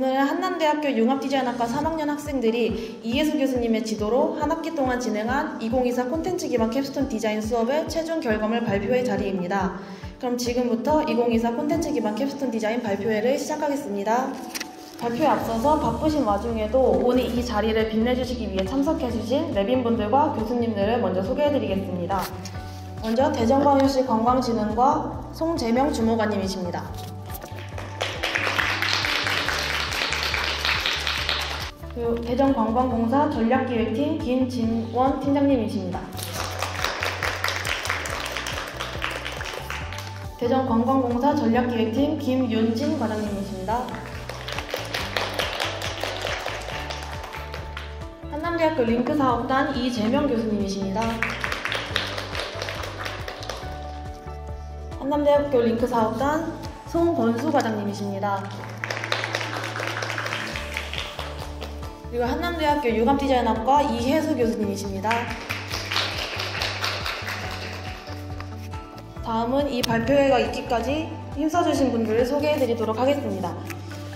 오늘 한남대학교 융합디자인학과 3학년 학생들이 이혜수 교수님의 지도로 한 학기 동안 진행한 2024 콘텐츠 기반 캡스톤 디자인 수업의 최종 결과물 발표회 자리입니다. 그럼 지금부터 2024 콘텐츠 기반 캡스톤 디자인 발표회를 시작하겠습니다. 발표에 앞서서 바쁘신 와중에도 오늘 이 자리를 빛내주시기 위해 참석해주신 내빈분들과 교수님들을 먼저 소개해드리겠습니다. 먼저 대전광역시 관광진흥과 송재명 주무관님이십니다. 그리고 대전관광공사 전략기획팀 김진원 팀장님이십니다. 대전관광공사 전략기획팀 김윤진 과장님이십니다. 한남대학교 링크사업단 이재명 교수님이십니다. 한남대학교 링크사업단 송건수 과장님이십니다. 그리고 한남대학교 융합디자인학과 이혜수 교수님이십니다. 다음은 이 발표회가 있기까지 힘써주신 분들을 소개해드리도록 하겠습니다.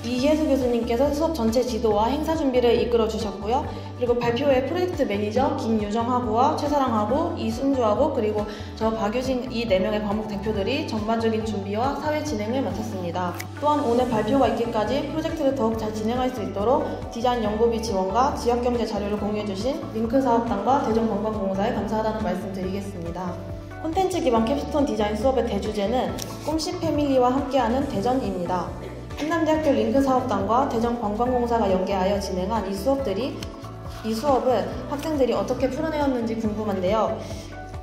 이혜수 교수님께서 수업 전체 지도와 행사 준비를 이끌어 주셨고요. 그리고 발표회 프로젝트 매니저 김유정하고와 최사랑하고 이순주하고 그리고 저 박유진 이 4명의 과목 대표들이 전반적인 준비와 사회 진행을 맡았습니다. 또한 오늘 발표가 있기까지 프로젝트를 더욱 잘 진행할 수 있도록 디자인 연구비 지원과 지역경제 자료를 공유해주신 링크사업단과 대전관광공사에 감사하다는 말씀 드리겠습니다. 콘텐츠 기반 캡스톤 디자인 수업의 대주제는 꿈씨 패밀리와 함께하는 대전입니다. 한남대학교 링크사업단과 대전관광공사가 연계하여 진행한 이 수업을 학생들이 어떻게 풀어내었는지 궁금한데요.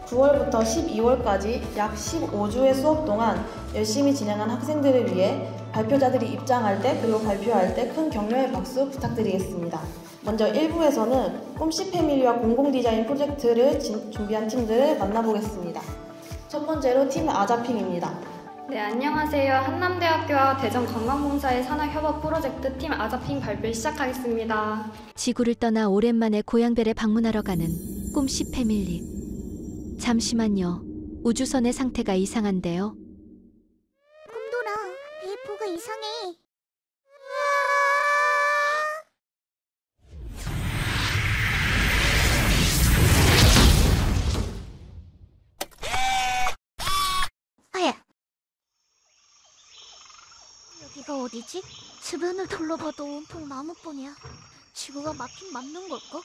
9월부터 12월까지 약 15주의 수업 동안 열심히 진행한 학생들을 위해 발표자들이 입장할 때 그리고 발표할 때 큰 격려의 박수 부탁드리겠습니다. 먼저 1부에서는 꿈씨 패밀리와 공공디자인 프로젝트를 준비한 팀들을 만나보겠습니다. 첫 번째로 팀 아자핑입니다. 네, 안녕하세요. 한남대학교와 대전관광공사의 산학협업 프로젝트 팀 아자핑 발표 시작하겠습니다. 지구를 떠나 오랜만에 고향별에 방문하러 가는 꿈씨 패밀리. 잠시만요. 우주선의 상태가 이상한데요. 꿈돌아, 배포가 이상해. 여기가 어디지? 주변을 둘러봐도 온통 나무뿐이야. 지구가 막힌 맞는 걸까?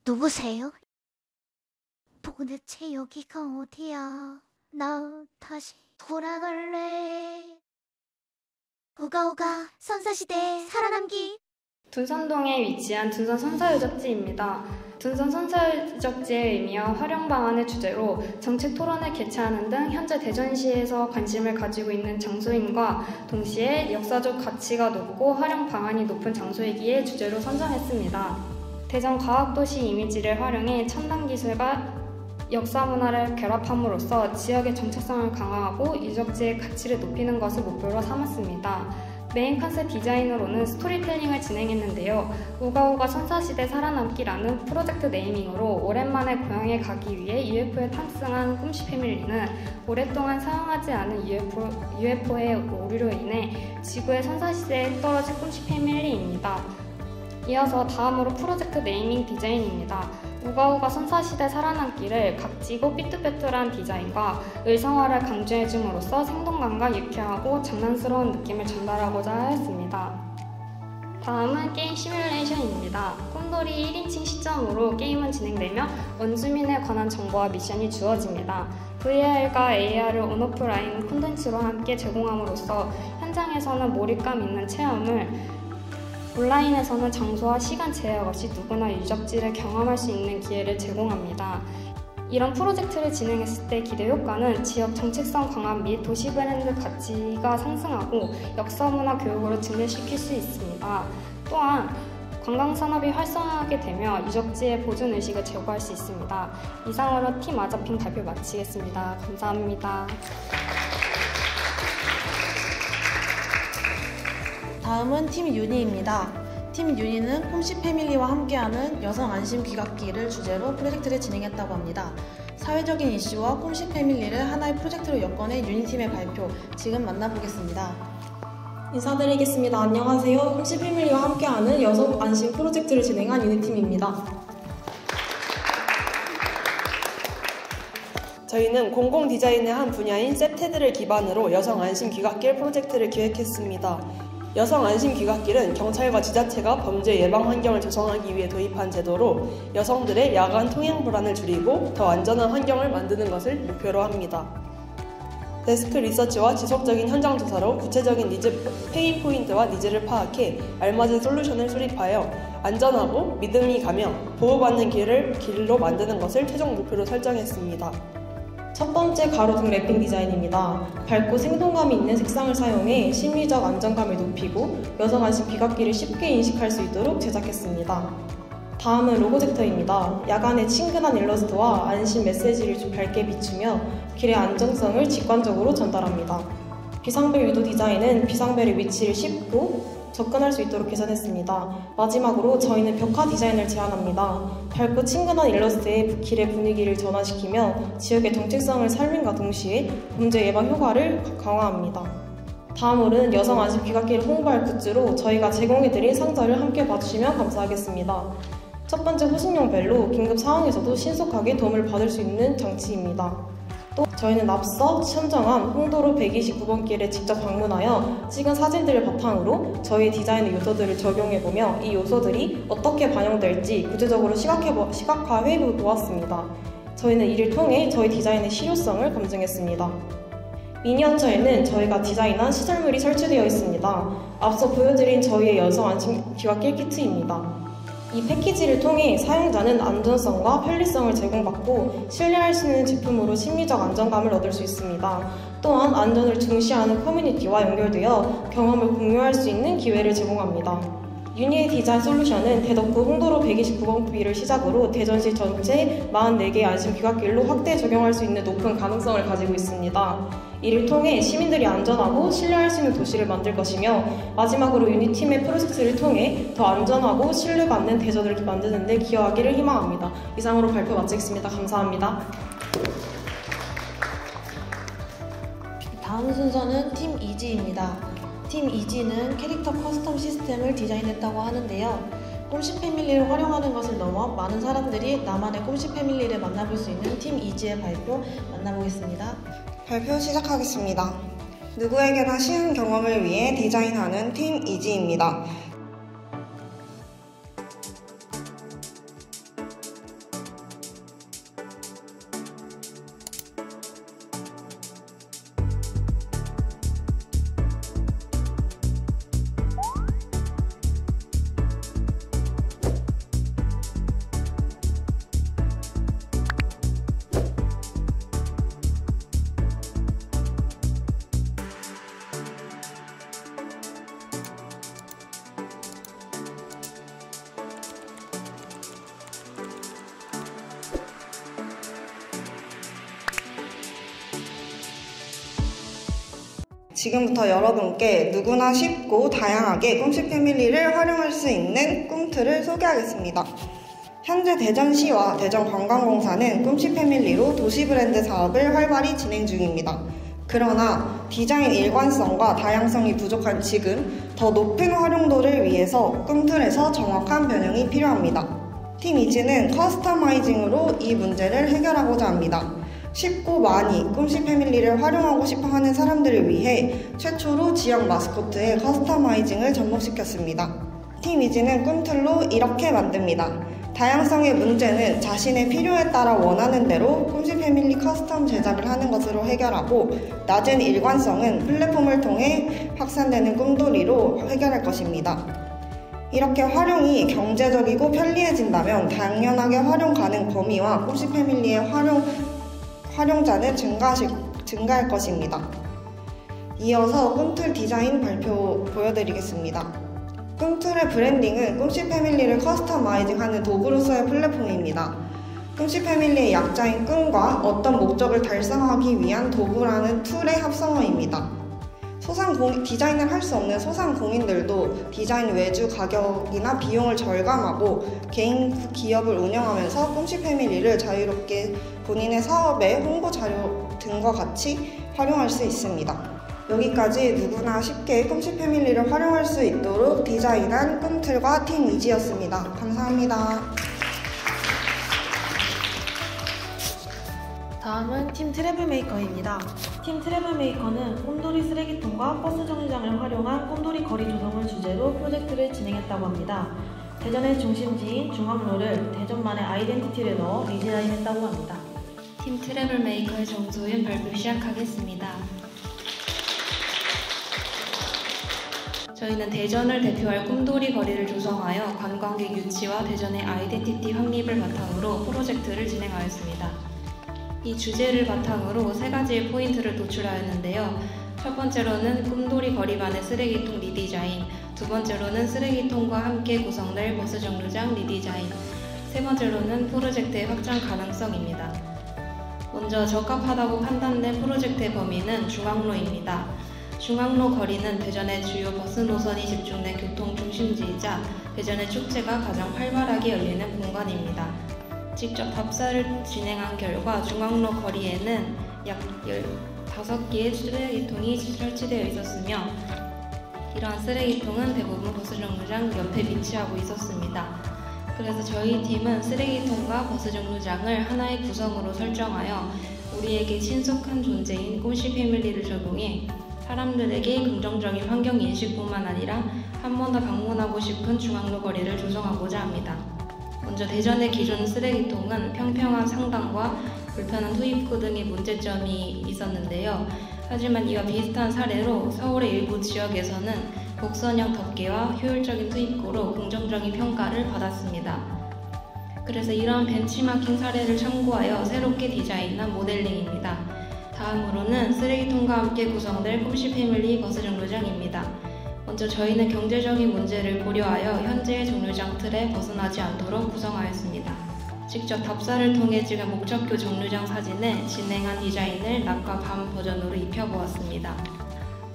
누구세요? 도대체 여기가 어디야? 나 다시 돌아갈래. 우가우가 선사시대 살아남기. 둔산동에 위치한 둔산 선사유적지입니다. 둔산 선사유적지의 의미와 활용 방안을 주제로 정책 토론을 개최하는 등 현재 대전시에서 관심을 가지고 있는 장소임과 동시에 역사적 가치가 높고 활용 방안이 높은 장소이기에 주제로 선정했습니다. 대전 과학도시 이미지를 활용해 첨단 기술과 역사 문화를 결합함으로써 지역의 정체성을 강화하고 유적지의 가치를 높이는 것을 목표로 삼았습니다. 메인 컨셉 디자인으로는 스토리텔링을 진행했는데요. 우가우가 선사시대 살아남기라는 프로젝트 네이밍으로 오랜만에 고향에 가기 위해 UFO에 탑승한 꿈씨 패밀리는 오랫동안 사용하지 않은 UFO의 오류로 인해 지구의 선사시대에 떨어진 꿈씨 패밀리입니다. 이어서 다음으로 프로젝트 네이밍 디자인입니다. 우가우가 선사시대 살아남기를 각지고 삐뚤빼뚤한 디자인과 의성화를 강조해줌으로써 생동감과 유쾌하고 장난스러운 느낌을 전달하고자 하였습니다. 다음은 게임 시뮬레이션입니다. 꿈돌이 1인칭 시점으로 게임은 진행되며 원주민에 관한 정보와 미션이 주어집니다. VR과 AR을 온오프라인 콘텐츠로 함께 제공함으로써 현장에서는 몰입감 있는 체험을 온라인에서는 장소와 시간 제약 없이 누구나 유적지를 경험할 수 있는 기회를 제공합니다. 이런 프로젝트를 진행했을 때 기대 효과는 지역 정체성 강화 및 도시 브랜드 가치가 상승하고 역사문화 교육으로 증대시킬 수 있습니다. 또한 관광산업이 활성화하게 되며 유적지의 보존의식을 제고할 수 있습니다. 이상으로 팀 아자핑 발표 마치겠습니다. 감사합니다. 다음은 팀 유니입니다. 팀 유니는 꿈씨 패밀리와 함께하는 여성 안심 귀갓길을 주제로 프로젝트를 진행했다고 합니다. 사회적인 이슈와 꿈씨 패밀리를 하나의 프로젝트로 엮어낸 유니팀의 발표, 지금 만나보겠습니다. 인사드리겠습니다. 안녕하세요. 꿈씨 패밀리와 함께하는 여성 안심 프로젝트를 진행한 유니팀입니다. 저희는 공공 디자인의 한 분야인 셉테드를 기반으로 여성 안심 귀갓길 프로젝트를 기획했습니다. 여성 안심 귀갓길은 경찰과 지자체가 범죄 예방 환경을 조성하기 위해 도입한 제도로 여성들의 야간 통행 불안을 줄이고 더 안전한 환경을 만드는 것을 목표로 합니다. 데스크 리서치와 지속적인 현장 조사로 구체적인 페인 포인트와 니즈를 파악해 알맞은 솔루션을 수립하여 안전하고 믿음이 가며 보호받는 길로 만드는 것을 최종 목표로 설정했습니다. 첫 번째 가로등 랩핑 디자인입니다. 밝고 생동감이 있는 색상을 사용해 심리적 안정감을 높이고 여성 안심 귀갓길을 쉽게 인식할 수 있도록 제작했습니다. 다음은 로고젝터입니다. 야간의 친근한 일러스트와 안심 메시지를 밝게 비추며 길의 안정성을 직관적으로 전달합니다. 비상벨 유도 디자인은 비상벨의 위치를 쉽고 접근할 수 있도록 개선했습니다. 마지막으로 저희는 벽화 디자인을 제안합니다. 밝고 친근한 일러스트에 길의 분위기를 전환시키며 지역의 정체성을 살림과 동시에 범죄 예방 효과를 강화합니다. 다음으로는 여성 안심 귀갓길을 홍보할 굿즈로 저희가 제공해드린 상자를 함께 봐주시면 감사하겠습니다. 첫 번째 호신용 벨로 긴급 상황에서도 신속하게 도움을 받을 수 있는 장치입니다. 또 저희는 앞서 선정한 홍도로 129번 길에 직접 방문하여 찍은 사진들을 바탕으로 저희 디자인의 요소들을 적용해보며 이 요소들이 어떻게 반영될지 구체적으로 시각화해 보았습니다. 저희는 이를 통해 저희 디자인의 실효성을 검증했습니다. 미니어처에는 저희가 디자인한 시설물이 설치되어 있습니다. 앞서 보여드린 저희의 여성 안심 귀갓길 키트입니다. 이 패키지를 통해 사용자는 안전성과 편리성을 제공받고 신뢰할 수 있는 제품으로 심리적 안정감을 얻을 수 있습니다. 또한 안전을 중시하는 커뮤니티와 연결되어 경험을 공유할 수 있는 기회를 제공합니다. 유니의 디자인 솔루션은 대덕구 홍도로 129번길을 시작으로 대전시 전체 44개의 안심 귀갓길로 확대 적용할 수 있는 높은 가능성을 가지고 있습니다. 이를 통해 시민들이 안전하고 신뢰할 수 있는 도시를 만들 것이며 마지막으로 유니팀의 프로젝트를 통해 더 안전하고 신뢰받는 대전을 만드는 데 기여하기를 희망합니다. 이상으로 발표 마치겠습니다. 감사합니다. 다음 순서는 팀 이지입니다. 팀 이지는 캐릭터 커스텀 시스템을 디자인했다고 하는데요. 꿈씨 패밀리를 활용하는 것을 넘어 많은 사람들이 나만의 꿈씨 패밀리를 만나볼 수 있는 팀 이지의 발표 만나보겠습니다. 발표 시작하겠습니다. 누구에게나 쉬운 경험을 위해 디자인하는 팀 이지입니다. 지금부터 여러분께 누구나 쉽고 다양하게 꿈씨 패밀리를 활용할 수 있는 꿈틀을 소개하겠습니다. 현재 대전시와 대전관광공사는 꿈씨 패밀리로 도시 브랜드 사업을 활발히 진행 중입니다. 그러나 디자인 일관성과 다양성이 부족한 지금 더 높은 활용도를 위해서 꿈틀에서 정확한 변형이 필요합니다. 팀 이지는 커스터마이징으로 이 문제를 해결하고자 합니다. 쉽고 많이 꿈씨 패밀리를 활용하고 싶어하는 사람들을 위해 최초로 지역 마스코트의 커스터마이징을 접목시켰습니다. 팀 이지는 꿈틀로 이렇게 만듭니다. 다양성의 문제는 자신의 필요에 따라 원하는 대로 꿈씨 패밀리 커스텀 제작을 하는 것으로 해결하고 낮은 일관성은 플랫폼을 통해 확산되는 꿈돌이로 해결할 것입니다. 이렇게 활용이 경제적이고 편리해진다면 당연하게 활용 가능 범위와 꿈씨 패밀리의 활용자는 증가할 것입니다. 이어서 꿈틀 디자인 발표 보여드리겠습니다. 꿈틀의 브랜딩은 꿈씨 패밀리를 커스터마이징하는 도구로서의 플랫폼입니다. 꿈씨 패밀리의 약자인 꿈과 어떤 목적을 달성하기 위한 도구라는 툴의 합성어입니다. 디자인을 할 수 없는 소상공인들도 디자인 외주 가격이나 비용을 절감하고 개인 기업을 운영하면서 꿈씨 패밀리를 자유롭게 본인의 사업의 홍보 자료 등과 같이 활용할 수 있습니다. 여기까지 누구나 쉽게 꿈씨 패밀리를 활용할 수 있도록 디자인한 꿈틀과 팀 이지였습니다. 감사합니다. 다음은 팀 트래블메이커입니다. 팀 트래블메이커는 꿈돌이 쓰레기통과 버스 정류장을 활용한 꿈돌이 거리 조성을 주제로 프로젝트를 진행했다고 합니다. 대전의 중심지인 중앙로를 대전만의 아이덴티티를 넣어 리디자인했다고 합니다. 팀 트래블메이커의 정소윤 발표 시작하겠습니다. 저희는 대전을 대표할 꿈돌이 거리를 조성하여 관광객 유치와 대전의 아이덴티티 확립을 바탕으로 프로젝트를 진행하였습니다. 이 주제를 바탕으로 세 가지의 포인트를 도출하였는데요. 첫 번째로는 꿈돌이 거리만의 쓰레기통 리디자인, 두 번째로는 쓰레기통과 함께 구성될 버스 정류장 리디자인, 세 번째로는 프로젝트의 확장 가능성입니다. 먼저 적합하다고 판단된 프로젝트의 범위는 중앙로입니다. 중앙로 거리는 대전의 주요 버스 노선이 집중된 교통 중심지이자 대전의 축제가 가장 활발하게 열리는 공간입니다. 직접 답사를 진행한 결과 중앙로 거리에는 약 15개의 쓰레기통이 설치되어 있었으며 이러한 쓰레기통은 대부분 버스 정류장 옆에 위치하고 있었습니다. 그래서 저희 팀은 쓰레기통과 버스 정류장을 하나의 구성으로 설정하여 우리에게 친숙한 존재인 꿈씨 패밀리를 적용해 사람들에게 긍정적인 환경 인식뿐만 아니라 한 번 더 방문하고 싶은 중앙로 거리를 조성하고자 합니다. 먼저 대전의 기존 쓰레기통은 평평한 상단과 불편한 투입구 등의 문제점이 있었는데요. 하지만 이와 비슷한 사례로 서울의 일부 지역에서는 곡선형 덮개와 효율적인 투입구로 긍정적인 평가를 받았습니다. 그래서 이러한 벤치마킹 사례를 참고하여 새롭게 디자인한 모델링입니다. 다음으로는 쓰레기통과 함께 구성될 꿈씨 패밀리 버스 정류장입니다. 먼저 저희는 경제적인 문제를 고려하여 현재의 정류장 틀에 벗어나지 않도록 구성하였습니다. 직접 답사를 통해 찍은 목적교 정류장 사진에 진행한 디자인을 낮과 밤 버전으로 입혀보았습니다.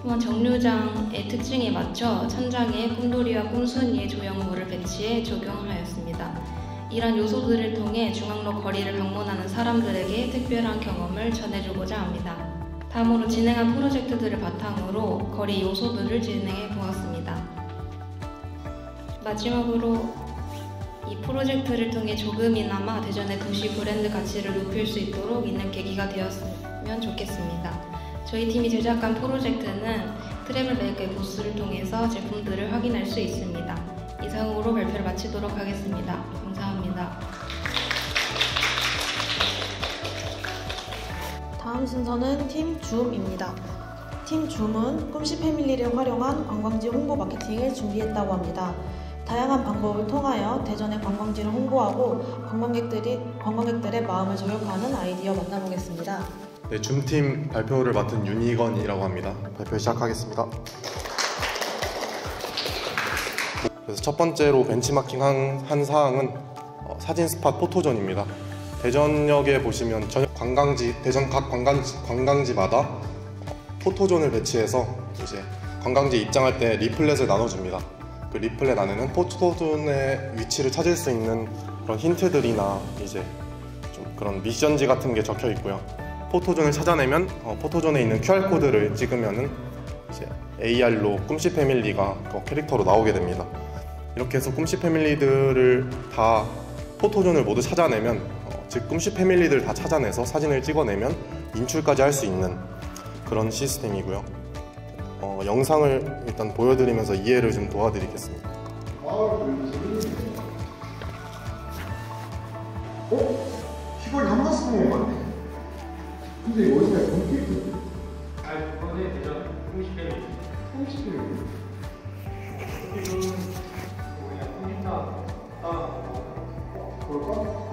또한 정류장의 특징에 맞춰 천장에 꿈돌이와 꿈순이의 조형물을 배치해 적용하였습니다. 이러한 요소들을 통해 중앙로 거리를 방문하는 사람들에게 특별한 경험을 전해주고자 합니다. 다음으로 진행한 프로젝트들을 바탕으로 거리 요소들을 진행해 보았습니다. 마지막으로 이 프로젝트를 통해 조금이나마 대전의 도시 브랜드 가치를 높일 수 있도록 있는 계기가 되었으면 좋겠습니다. 저희 팀이 제작한 프로젝트는 트래블메이커의 부스를 통해서 제품들을 확인할 수 있습니다. 이상으로 발표를 마치도록 하겠습니다. 감사합니다. 다음 순서는 팀 줌입니다. 팀 줌은 꿈씨 패밀리를 활용한 관광지 홍보 마케팅을 준비했다고 합니다. 다양한 방법을 통하여 대전의 관광지를 홍보하고 관광객들의 마음을 저격하는 아이디어 만나보겠습니다. 네, 줌팀 발표를 맡은 윤희건이라고 합니다. 발표 시작하겠습니다. 그래서 첫 번째로 벤치마킹 한 사항은 사진 스팟 포토존입니다. 대전역에 보시면 대전 각 관광지마다 포토존을 배치해서 이제 관광지 입장할 때 리플렛을 나눠줍니다. 그 리플렛 안에는 포토존의 위치를 찾을 수 있는 그런 힌트들이나 이제 좀 그런 미션지 같은 게 적혀 있고요. 포토존을 찾아내면 포토존에 있는 QR코드를 찍으면은 이제 AR로 꿈씨 패밀리가 캐릭터로 나오게 됩니다. 이렇게 해서 꿈씨 패밀리들을 다 포토존을 모두 찾아내면 즉 꿈씨 패밀리들 다 찾아내서 사진을 찍어내면 인출까지 할 수 있는 그런 시스템이고요. 영상을 일단 보여드리면서 이해를 좀 도와드리겠습니다. 시골 한 번씩 보는 것 같네. 근데 여기가 본캐릭터. 그거는 대전 꿈씨 패밀리. 꿈씨 패밀리. 이거는 그냥 컴퓨터 그럴까?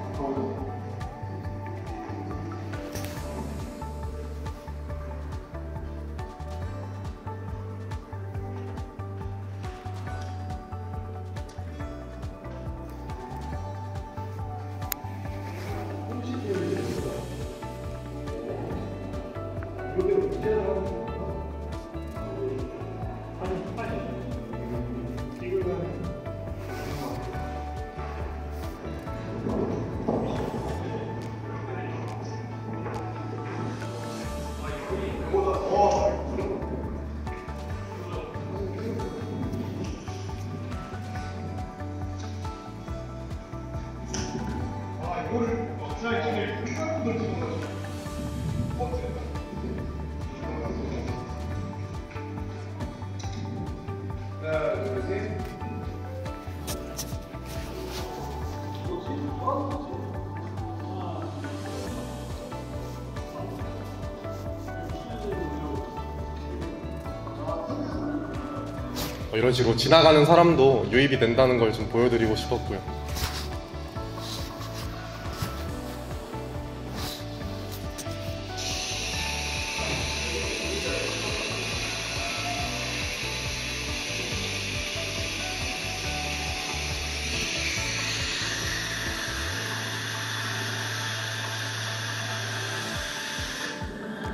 이런 식으로 지나가는 사람도 유입이 된다는 걸 좀 보여드리고 싶었고요.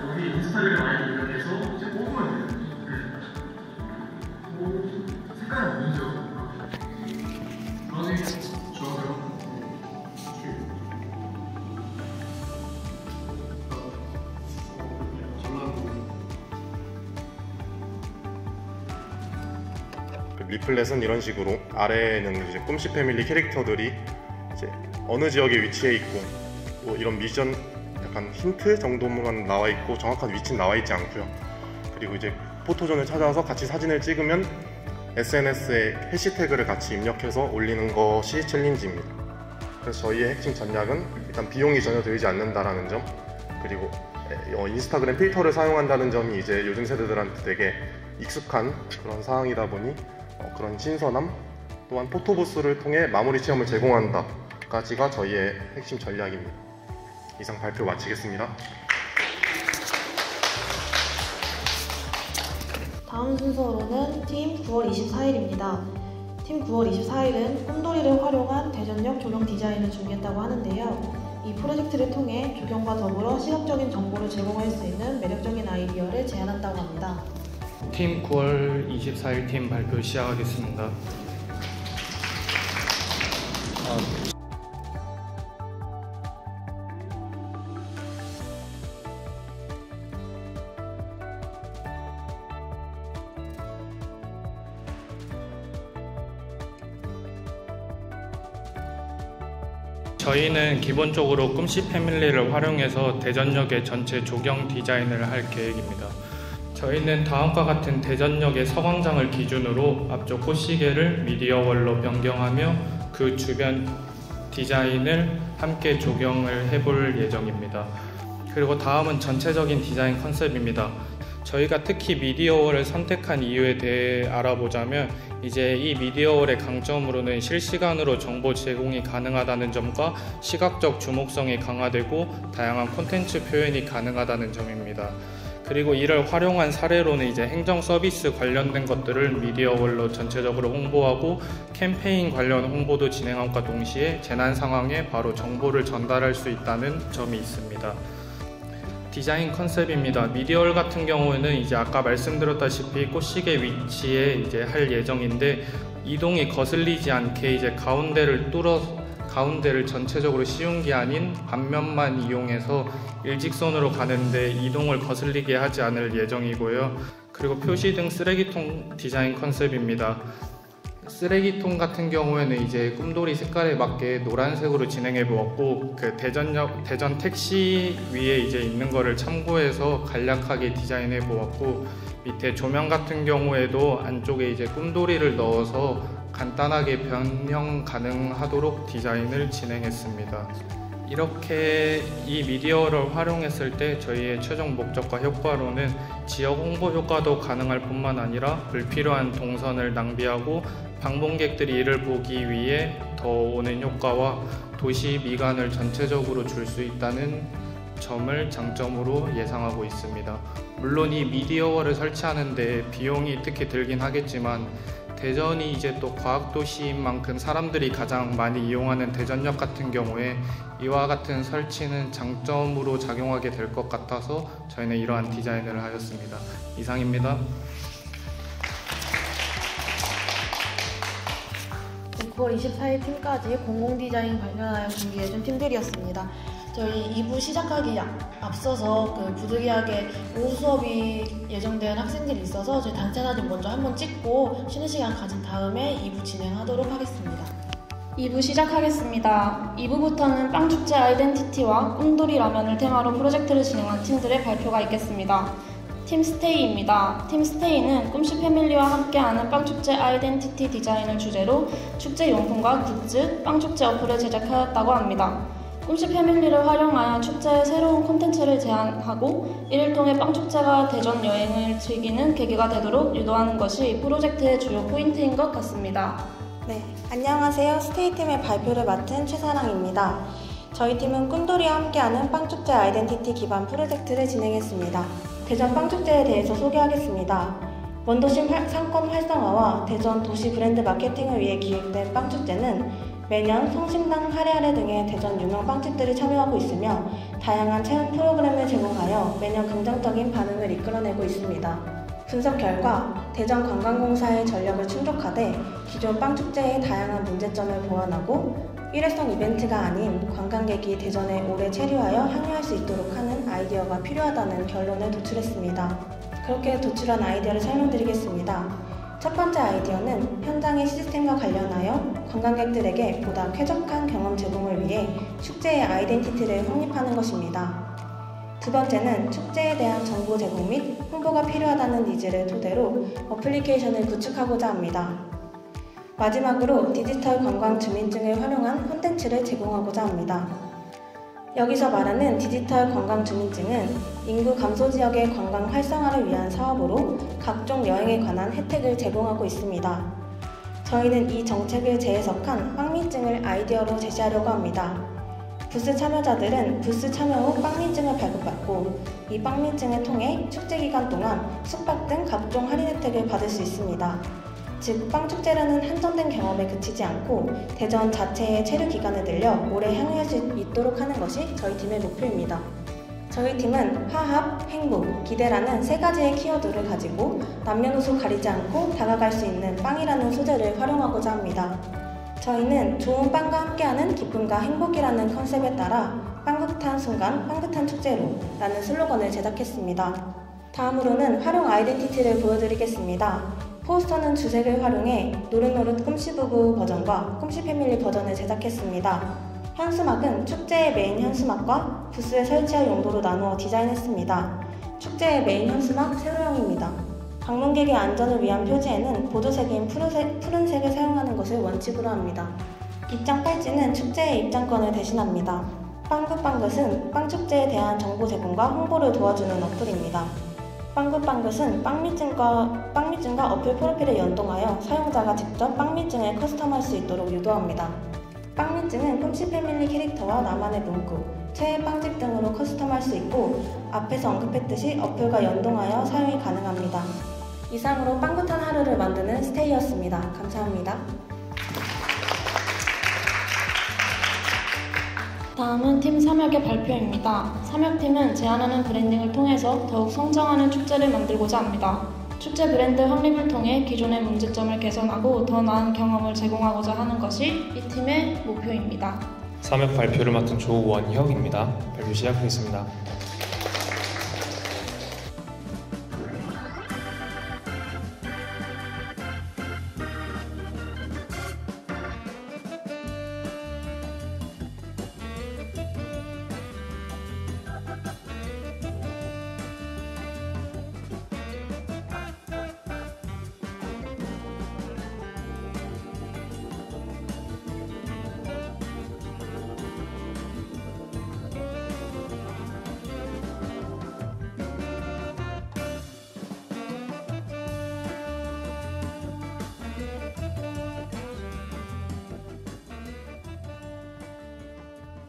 여기 인스타그램 아이디 이용해서 이제 뽑으면 돼요. 색깔은 뭐죠? 나중에 좋아요. 리플렛은 이런 식으로 아래에는 이제 꿈씨 패밀리 캐릭터들이 이제 어느 지역에 위치해 있고 또 이런 미션 약간 힌트 정도만 나와 있고 정확한 위치는 나와 있지 않고요. 그리고 이제 포토존을 찾아서 같이 사진을 찍으면 SNS에 해시태그를 같이 입력해서 올리는 것이 챌린지입니다. 그래서 저희의 핵심 전략은 일단 비용이 전혀 들지 않는다라는 점, 그리고 인스타그램 필터를 사용한다는 점이 이제 요즘 세대들한테 되게 익숙한 그런 사항이다 보니 그런 신선함, 또한 포토부스를 통해 마무리 체험을 제공한다까지가 저희의 핵심 전략입니다. 이상 발표 마치겠습니다. 다음 순서로는 팀 9월 24일입니다. 팀 9월 24일은 꿈돌이를 활용한 대전역 조경 디자인을 준비했다고 하는데요. 이 프로젝트를 통해 조경과 더불어 시각적인 정보를 제공할 수 있는 매력적인 아이디어를 제안한다고 합니다. 팀 9월 24일 팀 발표 시작하겠습니다. 저희는 기본적으로 꿈씨 패밀리를 활용해서 대전역의 전체 조경 디자인을 할 계획입니다. 저희는 다음과 같은 대전역의 서광장을 기준으로 앞쪽 꽃시계를 미디어월로 변경하며 그 주변 디자인을 함께 조경을 해볼 예정입니다. 그리고 다음은 전체적인 디자인 컨셉입니다. 저희가 특히 미디어월을 선택한 이유에 대해 알아보자면 이제 이 미디어월의 강점으로는 실시간으로 정보 제공이 가능하다는 점과 시각적 주목성이 강화되고 다양한 콘텐츠 표현이 가능하다는 점입니다. 그리고 이를 활용한 사례로는 이제 행정 서비스 관련된 것들을 미디어월로 전체적으로 홍보하고 캠페인 관련 홍보도 진행함과 동시에 재난 상황에 바로 정보를 전달할 수 있다는 점이 있습니다. 디자인 컨셉입니다. 미디어월 같은 경우에는 이제 아까 말씀드렸다시피 꽃시계 위치에 이제 할 예정인데 이동이 거슬리지 않게 이제 가운데를 전체적으로 씌운 게 아닌 앞면만 이용해서 일직선으로 가는데 이동을 거슬리게 하지 않을 예정이고요. 그리고 표시 등 쓰레기통 디자인 컨셉입니다. 쓰레기통 같은 경우에는 이제 꿈돌이 색깔에 맞게 노란색으로 진행해 보았고 그 대전 택시 위에 이제 있는 거를 참고해서 간략하게 디자인해 보았고 밑에 조명 같은 경우에도 안쪽에 이제 꿈돌이를 넣어서 간단하게 변형 가능하도록 디자인을 진행했습니다. 이렇게 이 미디어를 활용했을 때 저희의 최종 목적과 효과로는 지역 홍보 효과도 가능할 뿐만 아니라 불필요한 동선을 낭비하고 방문객들이 이를 보기 위해 더 오는 효과와 도시 미관을 전체적으로 줄 수 있다는 점을 장점으로 예상하고 있습니다. 물론 이 미디어월을 설치하는데 비용이 특히 들긴 하겠지만 대전이 이제 또 과학도시인 만큼 사람들이 가장 많이 이용하는 대전역 같은 경우에 이와 같은 설치는 장점으로 작용하게 될 것 같아서 저희는 이러한 디자인을 하였습니다. 이상입니다. 9월 24일 팀까지 공공디자인 관련하여 준비해준 팀들이었습니다. 저희 2부 시작하기 앞서서 그 부득이하게 오후 수업이 예정된 학생들이 있어서 저희 단체 사진 먼저 한번 찍고 쉬는 시간 가진 다음에 2부 진행하도록 하겠습니다. 2부 시작하겠습니다. 2부부터는 빵축제 아이덴티티와 꿈돌이 라면을 테마로 프로젝트를 진행한 팀들의 발표가 있겠습니다. 팀 스테이입니다. 팀 스테이는 꿈씨 패밀리와 함께하는 빵축제 아이덴티티 디자인을 주제로 축제 용품과 굿즈, 빵축제 어플을 제작하였다고 합니다. 꿈씨 패밀리를 활용하여 축제에 새로운 콘텐츠를 제안하고 이를 통해 빵축제가 대전 여행을 즐기는 계기가 되도록 유도하는 것이 프로젝트의 주요 포인트인 것 같습니다. 네, 안녕하세요. 스테이팀의 발표를 맡은 최사랑입니다. 저희 팀은 꿈돌이와 함께하는 빵축제 아이덴티티 기반 프로젝트를 진행했습니다. 대전 빵축제에 대해서 소개하겠습니다. 원도심 상권 활성화와 대전 도시 브랜드 마케팅을 위해 기획된 빵축제는 매년 성심당, 하레하레 등의 대전 유명 빵집들이 참여하고 있으며 다양한 체험 프로그램을 제공하여 매년 긍정적인 반응을 이끌어내고 있습니다. 분석 결과 대전관광공사의 전략을 충족하되 기존 빵축제의 다양한 문제점을 보완하고 일회성 이벤트가 아닌 관광객이 대전에 오래 체류하여 항해할 수 있도록 하는 아이디어가 필요하다는 결론을 도출했습니다. 그렇게 도출한 아이디어를 설명드리겠습니다. 첫 번째 아이디어는 현장의 시스템과 관련하여 관광객들에게 보다 쾌적한 경험 제공을 위해 축제의 아이덴티티를 확립하는 것입니다. 두 번째는 축제에 대한 정보 제공 및 홍보가 필요하다는 니즈를 토대로 어플리케이션을 구축하고자 합니다. 마지막으로 디지털 관광 주민증을 활용한 콘텐츠를 제공하고자 합니다. 여기서 말하는 디지털 관광 주민증은 인구 감소 지역의 관광 활성화를 위한 사업으로 각종 여행에 관한 혜택을 제공하고 있습니다. 저희는 이 정책을 재해석한 빵민증을 아이디어로 제시하려고 합니다. 부스 참여자들은 부스 참여 후 빵민증을 발급받고 이 빵민증을 통해 축제 기간 동안 숙박 등 각종 할인 혜택을 받을 수 있습니다. 즉, 빵축제라는 한정된 경험에 그치지 않고 대전 자체의 체류 기간을 늘려 오래 향유할 수 있도록 하는 것이 저희 팀의 목표입니다. 저희 팀은 화합, 행복, 기대라는 세 가지의 키워드를 가지고 남녀노소 가리지 않고 다가갈 수 있는 빵이라는 소재를 활용하고자 합니다. 저희는 좋은 빵과 함께하는 기쁨과 행복이라는 컨셉에 따라 빵긋한 순간 빵긋한 축제로 라는 슬로건을 제작했습니다. 다음으로는 활용 아이덴티티를 보여드리겠습니다. 포스터는 주색을 활용해 노릇노릇 꿈씨부부 버전과 꿈씨패밀리 버전을 제작했습니다. 현수막은 축제의 메인 현수막과 부스에 설치할 용도로 나누어 디자인했습니다. 축제의 메인 현수막 세로형입니다. 방문객의 안전을 위한 표지에는 보조색인 푸른색을 사용하는 것을 원칙으로 합니다. 입장 팔찌는 축제의 입장권을 대신합니다. 빵긋빵긋은 빵축제에 대한 정보 제공과 홍보를 도와주는 어플입니다. 빵긋빵긋은 빵민증과 어플 프로필을 연동하여 사용자가 직접 빵민증을 커스텀할 수 있도록 유도합니다. 빵민증은 꿈씨 패밀리 캐릭터와 나만의 문구, 최애 빵집 등으로 커스텀할 수 있고 앞에서 언급했듯이 어플과 연동하여 사용이 가능합니다. 이상으로 빵긋한 하루를 만드는 스테이였습니다. 감사합니다. 다음은 팀 삼역의 발표입니다. 삼역팀은 제안하는 브랜딩을 통해서 더욱 성장하는 축제를 만들고자 합니다. 축제 브랜드 확립을 통해 기존의 문제점을 개선하고 더 나은 경험을 제공하고자 하는 것이 이 팀의 목표입니다. 삼역 발표를 맡은 조원혁입니다. 발표 시작하겠습니다.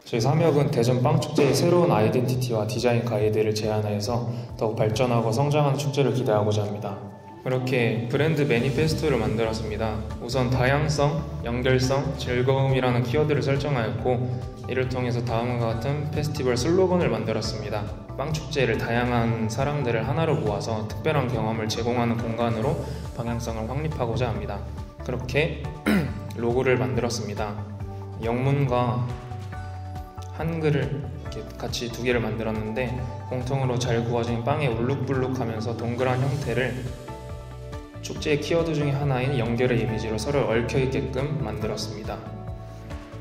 저희 삼역은 대전 빵축제의 새로운 아이덴티티와 디자인 가이드를 제안해서 더욱 발전하고 성장하는 축제를 기대하고자 합니다. 이렇게 브랜드 매니페스토를 만들었습니다. 우선 다양성, 연결성, 즐거움이라는 키워드를 설정하였고 이를 통해서 다음과 같은 페스티벌 슬로건을 만들었습니다. 빵축제를 다양한 사람들을 하나로 모아서 특별한 경험을 제공하는 공간으로 방향성을 확립하고자 합니다. 그렇게 로고를 만들었습니다. 영문과 한글을 이렇게 같이 두 개를 만들었는데 공통으로 잘 구워진 빵의 울룩불룩하면서 동그란 형태를 축제의 키워드 중에 하나인 연결의 이미지로 서로 얽혀있게끔 만들었습니다.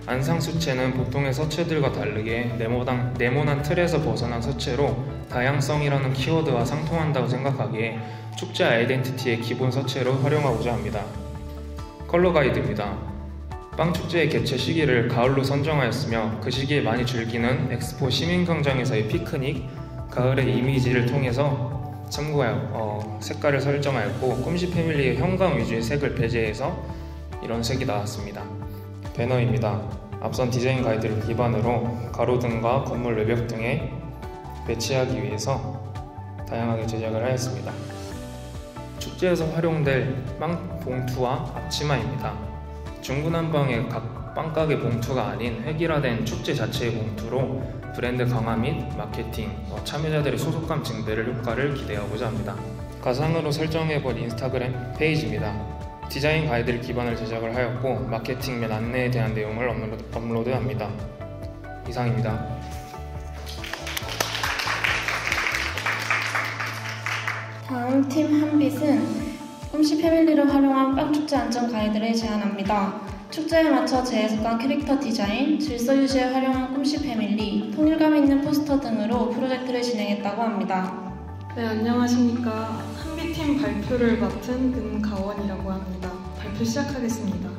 안상 수채는 보통의 서체들과 다르게 네모난 틀에서 벗어난 서체로 다양성이라는 키워드와 상통한다고 생각하기에 축제 아이덴티티의 기본 서체로 활용하고자 합니다. 컬러 가이드입니다. 빵축제의 개최 시기를 가을로 선정하였으며 그 시기에 많이 즐기는 엑스포 시민광장에서의 피크닉, 가을의 이미지를 통해서 참고하여 색깔을 설정하였고 꿈시 패밀리의 형광 위주의 색을 배제해서 이런 색이 나왔습니다. 배너입니다. 앞선 디자인 가이드를 기반으로 가로등과 건물 외벽 등에 배치하기 위해서 다양하게 제작을 하였습니다. 축제에서 활용될 빵 봉투와 앞치마입니다. 중구난방의 각 빵가게 봉투가 아닌 획일화된 축제 자체의 봉투로 브랜드 강화 및 마케팅, 참여자들의 소속감 증대를 효과를 기대하고자 합니다. 가상으로 설정해본 인스타그램 페이지입니다. 디자인 가이드를 기반으로 제작을 하였고 마케팅 및 안내에 대한 내용을 업로드합니다. 이상입니다. 다음 팀 한빛은 꿈시 패밀리를 활용한 빵축제 안전 가이드를 제안합니다. 축제에 맞춰 재해석한 캐릭터 디자인, 질서 유지에 활용한 꿈시 패밀리, 통일감 있는 포스터 등으로 프로젝트를 진행했다고 합니다. 네, 안녕하십니까. 한빛팀 발표를 맡은 은가원이라고 합니다. 발표 시작하겠습니다.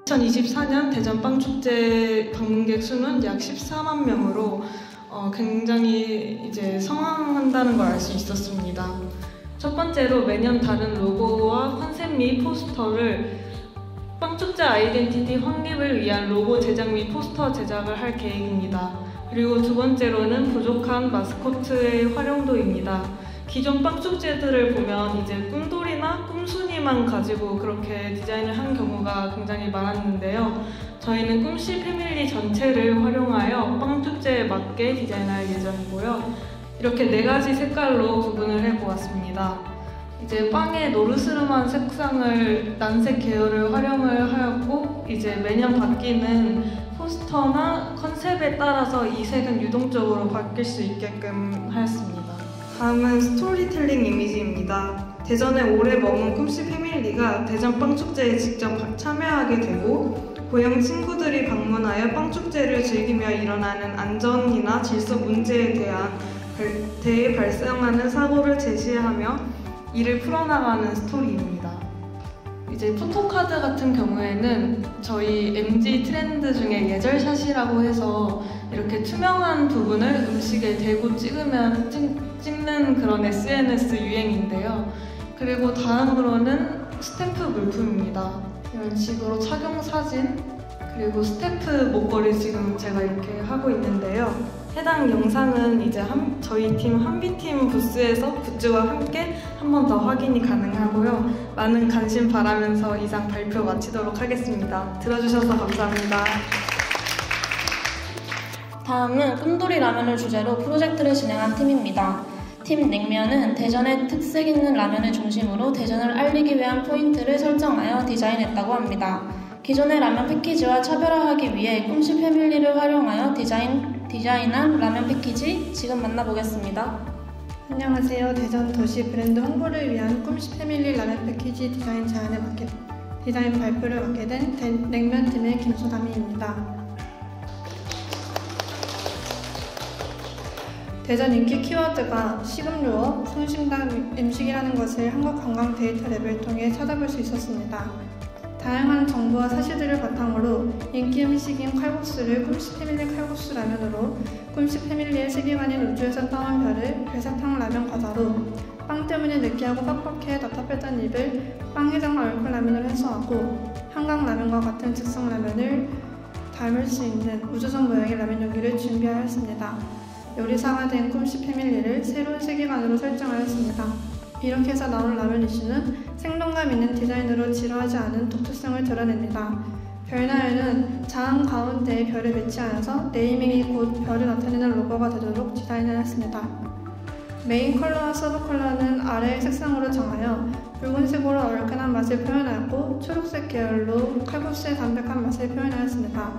(2024년) 대전 빵축제 방문객 수는 약 14만 명으로 굉장히 이제 성황한다는 걸 알 수 있었습니다. 첫 번째로 매년 다른 로고와 컨셉 및 포스터를 빵축제 아이덴티티 확립을 위한 로고 제작 및 포스터 제작을 할 계획입니다. 그리고 두 번째로는 부족한 마스코트의 활용도입니다. 기존 빵축제들을 보면 이제 꿈돌이나 꿈순이만 가지고 그렇게 디자인을 한 경우가 굉장히 많았는데요. 저희는 꿈시 패밀리 전체를 활용하여 빵축제에 맞게 디자인할 예정이고요. 이렇게 4가지 색깔로 구분을 해보았습니다. 이제 빵의 노르스름한 색상을 난색 계열을 활용을 하였고 이제 매년 바뀌는 포스터나 컨셉에 따라서 이 색은 유동적으로 바뀔 수 있게끔 하였습니다. 다음은 스토리텔링 이미지입니다. 대전에 오래 머문 꿈시 패밀리가 대전 빵축제에 직접 참여하게 되고 고향 친구들이 방문하여 빵축제를 즐기며 일어나는 안전이나 질서 문제에 대해 발생하는 사고를 제시하며 이를 풀어나가는 스토리입니다. 이제 포토카드 같은 경우에는 저희 MG 트렌드 중에 예절샷이라고 해서 이렇게 투명한 부분을 음식에 대고 찍는 그런 SNS 유행인데요. 그리고 다음으로는 스탬프 물품입니다. 이런 식으로 착용 사진, 그리고 스탬프 목걸이 지금 제가 이렇게 하고 있는데요. 해당 영상은 이제 저희 팀 한빛팀 부스에서 굿즈와 함께 한 번 더 확인이 가능하고요. 많은 관심 바라면서 이상 발표 마치도록 하겠습니다. 들어주셔서 감사합니다. 다음은 꿈돌이 라면을 주제로 프로젝트를 진행한 팀입니다. 팀 냉면은 대전의 특색 있는 라면을 중심으로 대전을 알리기 위한 포인트를 설정하여 디자인했다고 합니다. 기존의 라면 패키지와 차별화하기 위해 꿈시 패밀리를 활용하여 디자인한 라면 패키지 지금 만나보겠습니다. 안녕하세요. 대전 도시 브랜드 홍보를 위한 꿈시 패밀리 라면 패키지 디자인 발표를 맡게 된 냉면팀의 김소담이입니다. 대전 인기 키워드가 식음료업, 성심당 음식이라는 것을 한국관광 데이터 랩을 통해 찾아볼 수 있었습니다. 다양한 정보와 사실들을 바탕으로 인기 음식인 칼국수를 꿈씨 패밀리 칼국수 라면으로 꿈씨 패밀리의 세계관인 우주에서 따온 별을 별사탕 라면 과자로 빵 때문에 느끼하고 빡빡해 답답했던 입을 빵해장 얼큰 라면으로 해소하고 한강 라면과 같은 즉석 라면을 닮을 수 있는 우주선 모양의 라면 용기를 준비하였습니다. 요리사가 된 꿈씨 패밀리를 새로운 세계관으로 설정하였습니다. 이렇게 해서 나온 라면 이슈는 생동감 있는 디자인으로 지루하지 않은 독특성을 드러냅니다. 별나열은 장 가운데에 별을 배치하여서 네이밍이 곧 별을 나타내는 로고가 되도록 디자인을 했습니다. 메인 컬러와 서브 컬러는 아래의 색상으로 정하여 붉은색으로 얼큰한 맛을 표현하였고 초록색 계열로 칼국수의 담백한 맛을 표현하였습니다.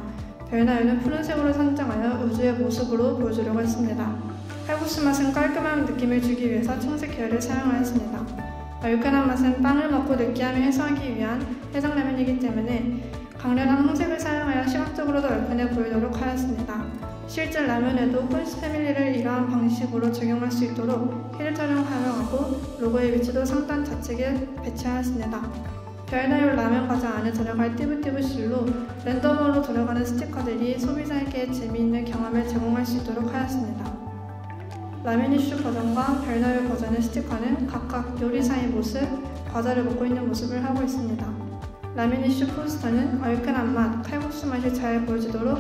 별나열은 푸른색으로 선정하여 우주의 모습으로 보여주려고 했습니다. 칼국수 맛은 깔끔한 느낌을 주기 위해서 청색 계열을 사용하였습니다. 얼큰한 맛은 빵을 먹고 느끼함을 해소하기 위한 해장라면이기 때문에 강렬한 홍색을 사용하여 시각적으로도 얼큰해 보이도록 하였습니다. 실제 라면에도 꿈씨 패밀리를 이러한 방식으로 적용할 수 있도록 캐릭터를 활용하고 로고의 위치도 상단 좌측에 배치하였습니다. 별나열 라면 과자 안에 들어갈 띠부띠부 실로 랜덤으로 들어가는 스티커들이 소비자에게 재미있는 경험을 제공할 수 있도록 하였습니다. 라면 이슈 버전과 별나열 버전의 스티커는 각각 요리사의 모습, 과자를 먹고 있는 모습을 하고 있습니다. 라면 이슈 포스터는 얼큰한 맛, 칼국수 맛이 잘 보여지도록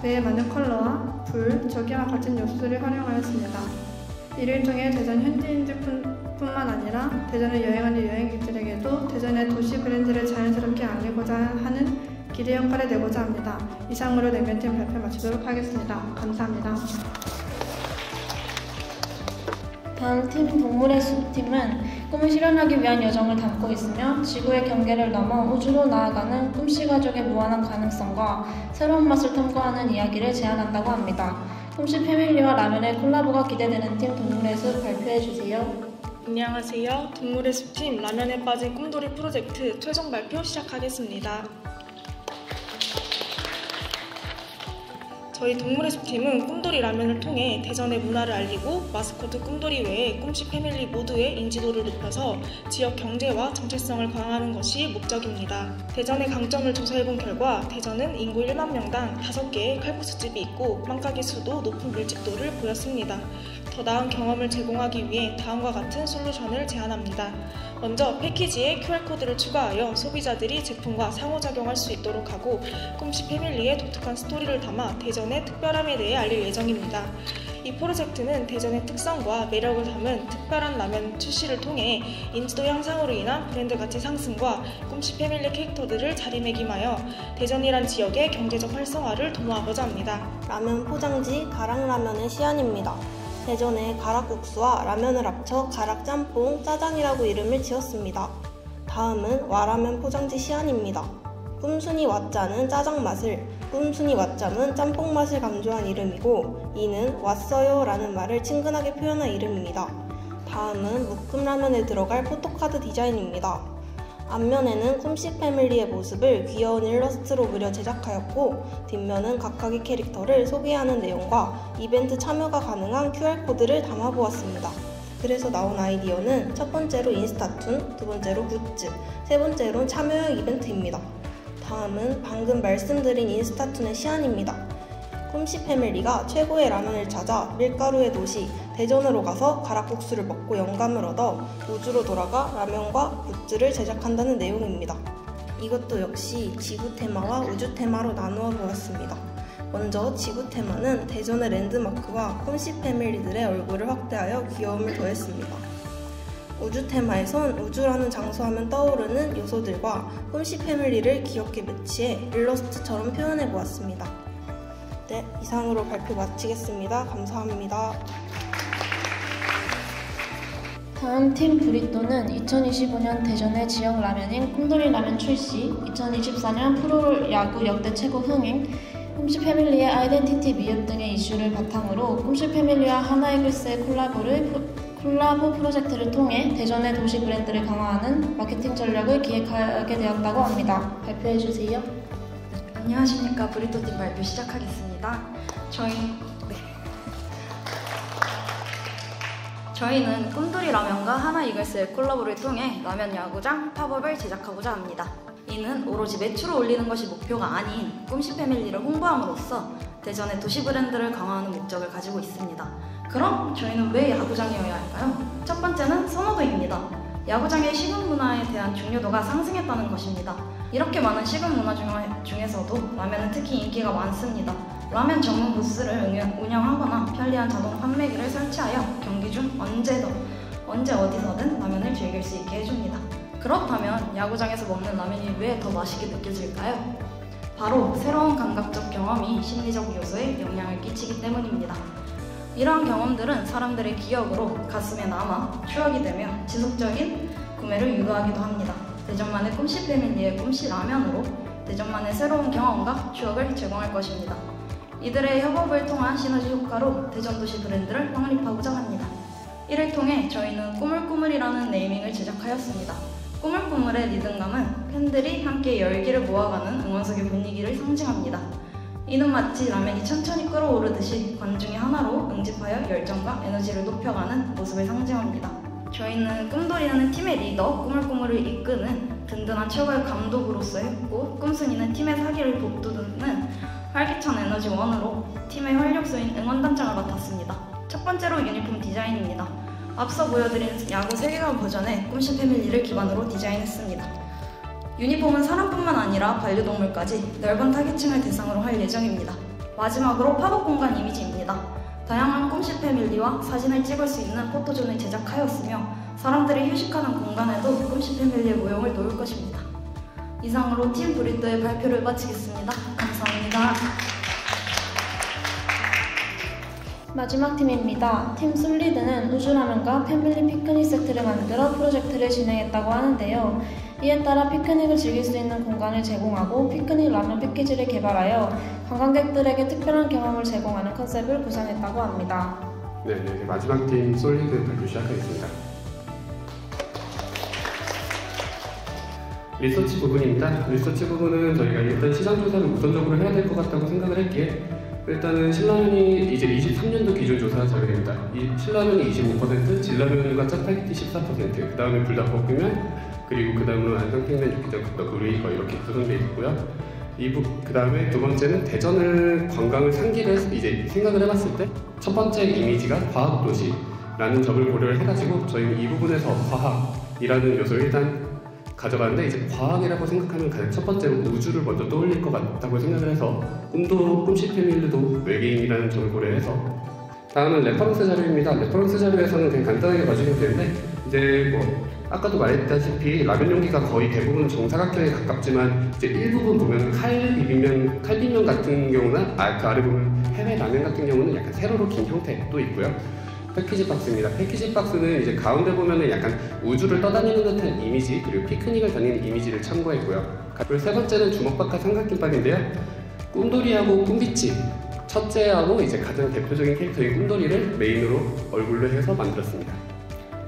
그에 맞는 컬러와 불, 조개와 같은 요소들을 활용하였습니다. 이를 통해 대전 현지인들뿐만 아니라 대전을 여행하는 여행객들에게도 대전의 도시 브랜드를 자연스럽게 알리고자 하는 기대 효과를 내고자 합니다. 이상으로 냉면팀 발표 마치도록 하겠습니다. 감사합니다. 다음 팀 동물의 숲팀은 꿈을 실현하기 위한 여정을 담고 있으며 지구의 경계를 넘어 우주로 나아가는 꿈씨 가족의 무한한 가능성과 새로운 맛을 탐구하는 이야기를 제안한다고 합니다. 꿈씨 패밀리와 라면의 콜라보가 기대되는 팀 동물의 숲 발표해주세요. 안녕하세요. 동물의 숲팀 라면에 빠진 꿈돌이 프로젝트 최종 발표 시작하겠습니다. 저희 동물의 숲팀은 꿈돌이 라면을 통해 대전의 문화를 알리고 마스코트 꿈돌이 외에 꿈씨 패밀리 모두의 인지도를 높여서 지역 경제와 정체성을 강화하는 것이 목적입니다. 대전의 강점을 조사해본 결과 대전은 인구 1만 명당 5개의 칼국수집이 있고 빵가게 수도 높은 밀집도를 보였습니다. 더 나은 경험을 제공하기 위해 다음과 같은 솔루션을 제안합니다. 먼저 패키지에 QR코드를 추가하여 소비자들이 제품과 상호작용할 수 있도록 하고 꿈씨 패밀리의 독특한 스토리를 담아 대전의 특별함에 대해 알릴 예정입니다. 이 프로젝트는 대전의 특성과 매력을 담은 특별한 라면 출시를 통해 인지도 향상으로 인한 브랜드 가치 상승과 꿈씨 패밀리 캐릭터들을 자리매김하여 대전이란 지역의 경제적 활성화를 도모하고자 합니다. 라면 포장지 가락라면의 시안입니다. 대전에 가락국수와 라면을 합쳐 가락짬뽕, 짜장이라고 이름을 지었습니다. 다음은 와라면 포장지 시안입니다. 꿈순이 왓짜는 짜장 맛을, 꿈순이 왓짬은 짬뽕 맛을 강조한 이름이고 이는 왔어요 라는 말을 친근하게 표현한 이름입니다. 다음은 묶음라면에 들어갈 포토카드 디자인입니다. 앞면에는 꿈씨 패밀리의 모습을 귀여운 일러스트로 그려 제작하였고 뒷면은 각각의 캐릭터를 소개하는 내용과 이벤트 참여가 가능한 QR코드를 담아보았습니다. 그래서 나온 아이디어는 첫 번째로 인스타툰, 두 번째로 굿즈, 세 번째로는 참여형 이벤트입니다. 다음은 방금 말씀드린 인스타툰의 시안입니다. 꿈씨 패밀리가 최고의 라면을 찾아 밀가루의 도시 대전으로 가서 가락국수를 먹고 영감을 얻어 우주로 돌아가 라면과 굿즈를 제작한다는 내용입니다. 이것도 역시 지구 테마와 우주 테마로 나누어 보았습니다. 먼저 지구 테마는 대전의 랜드마크와 꿈씨 패밀리들의 얼굴을 확대하여 귀여움을 더했습니다. 우주 테마에선 우주라는 장소 하면 떠오르는 요소들과 꿈씨 패밀리를 귀엽게 매치해 일러스트처럼 표현해 보았습니다. 네, 이상으로 발표 마치겠습니다. 감사합니다. 다음 팀 브리또는 2025년 대전의 지역 라면인 꿈돌이 라면 출시, 2024년 프로야구 역대 최고 흥행, 꿈씨 패밀리의 아이덴티티 미흡 등의 이슈를 바탕으로 꿈씨 패밀리와 하나이글스의 콜라보 프로젝트를 통해 대전의 도시 브랜드를 강화하는 마케팅 전략을 기획하게 되었다고 합니다. 발표해주세요. 안녕하십니까. 브리또팀 발표 시작하겠습니다. 저희는 꿈돌이 라면과 하나이글스의 콜라보를 통해 라면 야구장 팝업을 제작하고자 합니다. 이는 저희는 오로지 매출을 올리는 것이 목표가 아닌 꿈씨 패밀리를 홍보함으로써 대전의 도시 브랜드를 강화하는 목적을 가지고 있습니다. 그럼 저희는 왜 야구장이어야 할까요? 첫 번째는 선호도입니다. 야구장의 식은 문화에 대한 중요도가 상승했다는 것입니다. 이렇게 많은 식은 문화 중에서도 라면은 특히 인기가 많습니다. 라면 전문 부스를 운영하거나 편리한 자동 판매기를 설치하여 경기 중 언제 어디서든 라면을 즐길 수 있게 해줍니다. 그렇다면 야구장에서 먹는 라면이 왜 더 맛있게 느껴질까요? 바로 새로운 감각적 경험이 심리적 요소에 영향을 끼치기 때문입니다. 이러한 경험들은 사람들의 기억으로 가슴에 남아 추억이 되며 지속적인 구매를 유도하기도 합니다. 대전만의 꿈씨 패밀리의 꿈씨 라면으로 대전만의 새로운 경험과 추억을 제공할 것입니다. 이들의 협업을 통한 시너지 효과로 대전도시 브랜드를 확립하고자 합니다. 이를 통해 저희는 꾸물꾸물이라는 네이밍을 제작하였습니다. 꾸물꾸물의 리듬감은 팬들이 함께 열기를 모아가는 응원석의 분위기를 상징합니다. 이는 마치 라면이 천천히 끓어오르듯이 관중이 하나로 응집하여 열정과 에너지를 높여가는 모습을 상징합니다. 저희는 꿈돌이라는 팀의 리더 꾸물꾸물을 이끄는 든든한 최고의 감독으로서 했고, 꿈순이는 팀의 사기를 북돋우는 활기찬 에너지원으로 팀의 활력소인 응원단장을 맡았습니다. 첫 번째로 유니폼 디자인입니다. 앞서 보여드린 야구 세계관 버전의 꿈씨 패밀리를 기반으로 디자인했습니다. 유니폼은 사람뿐만 아니라 반려동물까지 넓은 타깃층을 대상으로 할 예정입니다. 마지막으로 팝업 공간 이미지입니다. 다양한 꿈씨 패밀리와 사진을 찍을 수 있는 포토존을 제작하였으며 사람들이 휴식하는 공간에도 꿈씨 패밀리의 모형을 놓을 것입니다. 이상으로 팀 브리또의 발표를 마치겠습니다. 감사합니다. 마지막 팀입니다. 팀 솔리드는 우주라면과 패밀리 피크닉 세트를 만들어 프로젝트를 진행했다고 하는데요. 이에 따라 피크닉을 즐길 수 있는 공간을 제공하고 피크닉 라면 패키지를 개발하여 관광객들에게 특별한 경험을 제공하는 컨셉을 구상했다고 합니다. 네, 마지막 팀 솔리드 발표 시작하겠습니다. 리서치 부분입니다. 리서치 부분은 저희가 일단 시장 조사를 우선적으로 해야 될 것 같다고 생각을 할게. 일단은 신라면이 이제 23년도 기준 조사 자료입니다. 이 신라면이 25%, 진라면과 짜파게티 14%, 그 다음에 불닭볶음면, 그리고 그 다음으로 안성냉면, 육개장, 국떡, 우리가 이렇게 구성되어 있고요. 그 다음에 두 번째는 대전을 관광을 상기를 이제 생각을 해봤을 때 첫 번째 이미지가 과학도시라는 점을 고려를 해가지고 저희는 이 부분에서 과학이라는 요소를 일단 가져가는데, 이제 과학이라고 생각하면 가장 첫 번째로 우주를 먼저 떠올릴 것 같다고 생각을 해서 꿈씨 패밀리도 외계인이라는 점을 고려해서, 다음은 레퍼런스 자료입니다. 레퍼런스 자료에서는 그냥 간단하게 봐주시면 되는데, 이제 뭐 아까도 말했다시피 라면 용기가 거의 대부분 정사각형에 가깝지만 이제 일부분 보면 칼비면 같은 경우나 그 아래 보면 해외 라면 같은 경우는 약간 세로로 긴 형태도 있고요. 패키지 박스입니다. 패키지 박스는 이제 가운데 보면은 약간 우주를 떠다니는 듯한 이미지, 그리고 피크닉을 다니는 이미지를 참고했고요. 그리고 세 번째는 주먹박하 삼각김밥인데요. 꿈돌이하고 꿈비치, 첫째하고 이제 가장 대표적인 캐릭터인 꿈돌이를 메인으로 얼굴로 해서 만들었습니다.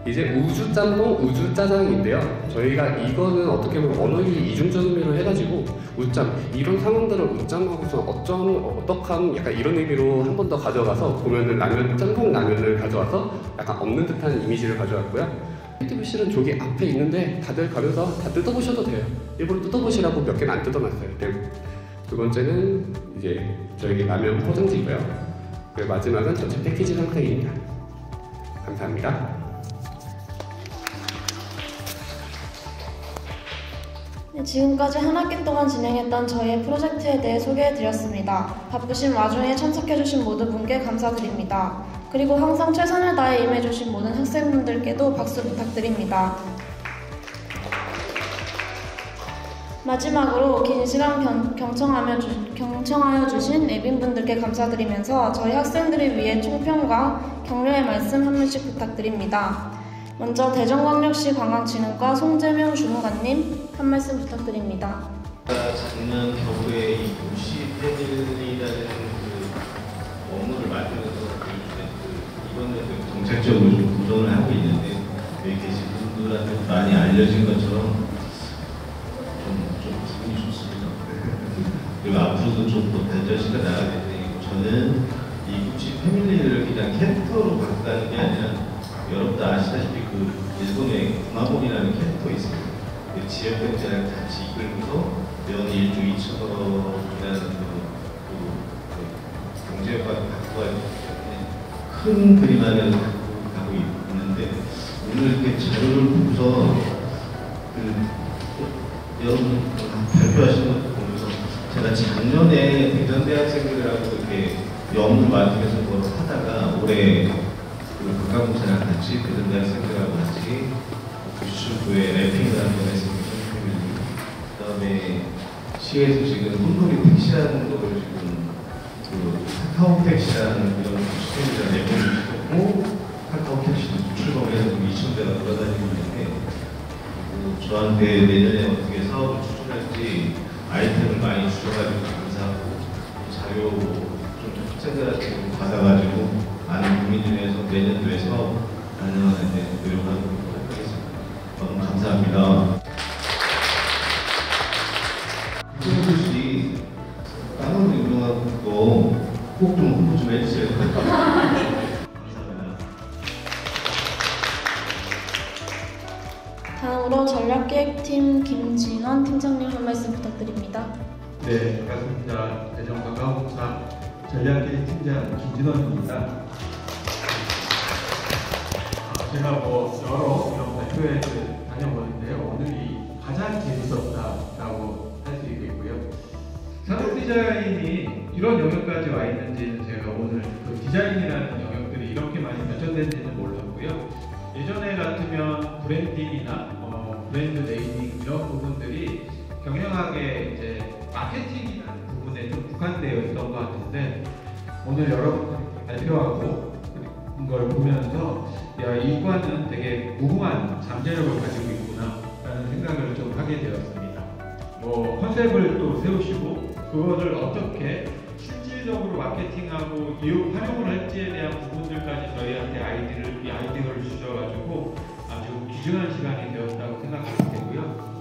이제 우주 짬뽕, 우주 짜장인데요. 저희가 이거는 어떻게 보면 언어의 이중적 의미로 해가지고 우짬, 이런 상황들을 우짬하고서 어떡함 약간 이런 의미로 한 번 더 가져가서 보면은 라면, 짬뽕 라면을 가져와서 약간 없는 듯한 이미지를 가져왔고요. TV실은 저기 앞에 있는데 다들 가면서 다 뜯어보셔도 돼요. 일부러 뜯어보시라고 몇 개는 안 뜯어놨어요. 두 번째는 이제 저희 라면 포장지고요. 그리고 마지막은 전체 패키지 상태입니다. 감사합니다. 네, 지금까지 한 학기 동안 진행했던 저희의 프로젝트에 대해 소개해드렸습니다. 바쁘신 와중에 참석해주신 모든 분께 감사드립니다. 그리고 항상 최선을 다해 임해주신 모든 학생분들께도 박수 부탁드립니다. 마지막으로 긴 시간 경청하여 주신 예빈분들께 감사드리면서 저희 학생들을 위해 총평과 격려의 말씀 한 분씩 부탁드립니다. 먼저 대전광역시 관광진흥과 송재명 주무관님 한 말씀 부탁드립니다. 작년 겨울에 이 도시 패밀리라는 업무를 맡으면서 이번에 정책적으로 좀 도전을 하고 있는데, 여기 계신 분들한테 많이 알려진 것처럼 좀 기분이 좋습니다. 그리고 앞으로도 좀 더 발전시켜 나가야 되고, 저는 이 꿈씨 패밀리를 그냥 캐릭터로 바꾸는 게 아니라, 여러분도 아시다시피 그 일본의 구마몬이라는 캐릭터 있습니다. 그 지역 경제랑 같이 이끌고서 연 1조 2천억이라는 경제 효과를 갖고 가기 때문에 큰 그림 안에서 가고 있는데 오늘 이렇게 자료를 보고서 여러분 발표하시는 것 보면서 제가 작년에 대전 대학생들하고 이렇게 영어를 맡으면서 뭘 하다가 올해 관광공사랑 같이 대전 대학생들하고 같이 유튜브에 랩핑을 한번 했습니다. 그다음에 시에서 지금 홈플리 택시라는 거를 지금 카카오 택시라는 그런 시스템이라 랩핑을 시켰고 카카오 택시도 출범해서 2,000대가 돌아다니고 있는데 저한테 내년에 어떻게 사업을 추진할지 아이템을 많이 주셔가지고 감사하고 자료 좀 학생들한테 좀 받아가지고 많은 국민들에서 내년도에 사업 가능한데 노력하도록 하겠습니다. 너무 감사합니다. 이정도 씨 다른 유명한 그거 꼭 좀 홍보 좀 해주세요. 다음으로 전략기획팀 김진원 팀장님 한 말씀 부탁드립니다. 네, 반갑습니다. 대전관광공사 전략기획팀장 김진원입니다. 제가 여러 이런 발표회 다녀보는데요. 오늘이 가장 재밌었다라고 할 수 있겠고요. 산업 디자인이 이런 영역까지 와 있는지는 제가 오늘 그 디자인이라는 영역들이 이렇게 많이 발전된지는 몰랐고요. 예전에 같으면 브랜딩이나 브랜드 네이밍 이런 부분들이 경영학의 이제 마케팅이라는 부분에 좀 국한되어 있던 것 같은데 오늘 여러분들이 발표하고 걸 보면서 야, 이 과는 되게 무궁한 잠재력을 가지고 있구나 라는 생각을 좀 하게 되었습니다. 컨셉을 또 세우시고 그거를 어떻게 실질적으로 마케팅하고 활용을 할지에 대한 부분들까지 저희한테 아이디어를 주셔가지고 아주 귀중한 시간이 되었다고 생각하게 되고요.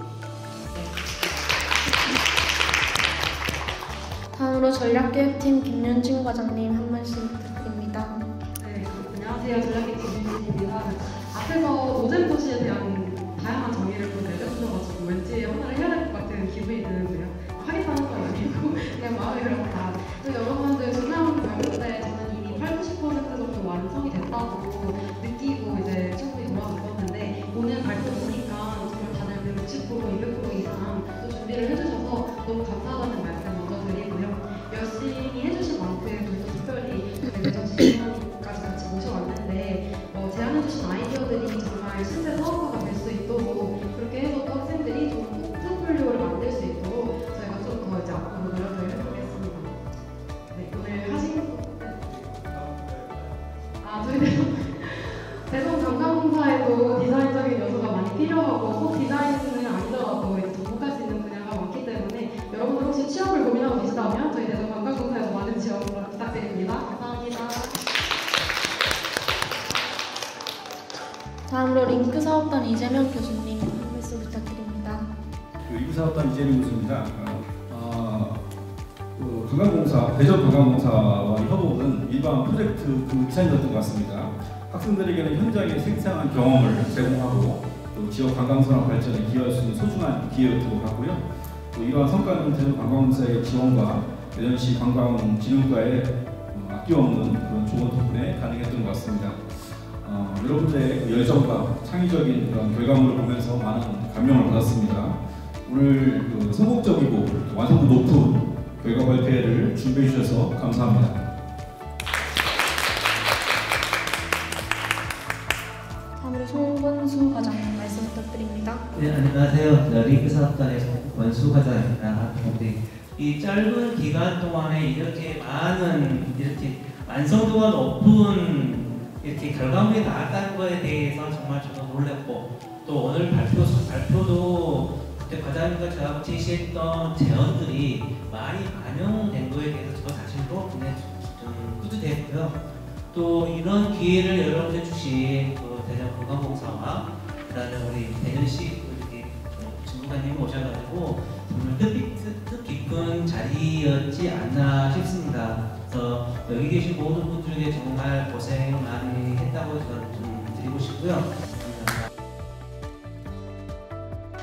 다음으로 전략기획팀 김윤진 과장님 한 말씀 부탁드립니다. 네, 안녕하세요. 전략기획팀 김윤진입니다. 앞에서 노잼 도시에 대한 다양한 정의를 또 내려주셔가지고 왠지 하나를 해야 될 것 같은 기분이 드는데요. 하겠다는 건 아니고 그냥 마음이 그렇다. 여러분들 중요한 발표 때 저는 이미 80~90% 정도 완성이 됐다고 느끼고 이제 충분히 돌아왔었는데 오늘 발표 보니까 정말 다들 60%, 200% 이상 또 준비를 해주셔서 너무 감사하다는 말씀 먼저 드리고요. 열심히 해주신 만큼 또 특별히 대전 지원까지 같이 모셔왔는데 제안해주신 아이디어들이 정말 실제 사업화가 될 수 있도록 그렇게 해서 또 학생들이 좀 포트폴리오를 만들 수 있도록 저희가 좀 더 이제 앞으로 노력을 해보겠습니다. 네, 오늘 하신 저희 대전관광공사에도 디자인적인 요소가 많이 필요하고 꼭 디자인은 아니더라도 이제 접목할 수 있는 분야가 많기 때문에 여러분들 혹시 취업을 고민하고 계시다면 저희 대전관광공사에서 많은 지원 부탁드립니다. 감사합니다. 다음으로 링크 사업단 이재명 교수님 한 말씀 부탁드립니다. 링크 사업단 이재명 교수입니다. 관광공사, 대전관광공사와 협업은 일반 프로젝트 이상이었던 것 같습니다. 학생들에게는 현장의 생생한 경험을 제공하고 또 지역 관광산업 발전에 기여할 수 있는 소중한 기회였던 것 같고요. 또 이러한 성과는 대전관광공사의 지원과 대전시 관광진흥과의 아낌없는 그런 조언 덕분에 가능했던 것 같습니다. 여러분들의 열정과 창의적인 그런 결과물을 보면서 많은 감명을 받았습니다. 오늘 성공적이고 완성도 높은 결과 발표를 준비해 주셔서 감사합니다. 다음으로 송권수 과장님 말씀 부탁드립니다. 네, 안녕하세요. 링크 사업단의 송권수 과장입니다. 이 짧은 기간 동안에 이렇게 많은 완성도가 높은 결과물이 나왔다는 것에 대해서 정말 저도 놀랐고 또 오늘 발표도 그때 과장님과 저하고 제시했던 제언들이 많이 반영된 것에 대해서 저 자신도 굉장히 좀 뿌듯했고요. 또 이런 기회를 여러분들 주신 대전관광공사와 그다음에 우리 대전시 전무관님이 오셔가지고 정말 뜻깊은 자리였지 않나 싶습니다. 그래서 여기 계신 모든 분들에게 정말 고생 많이 했다고 저는 좀 드리고 싶고요.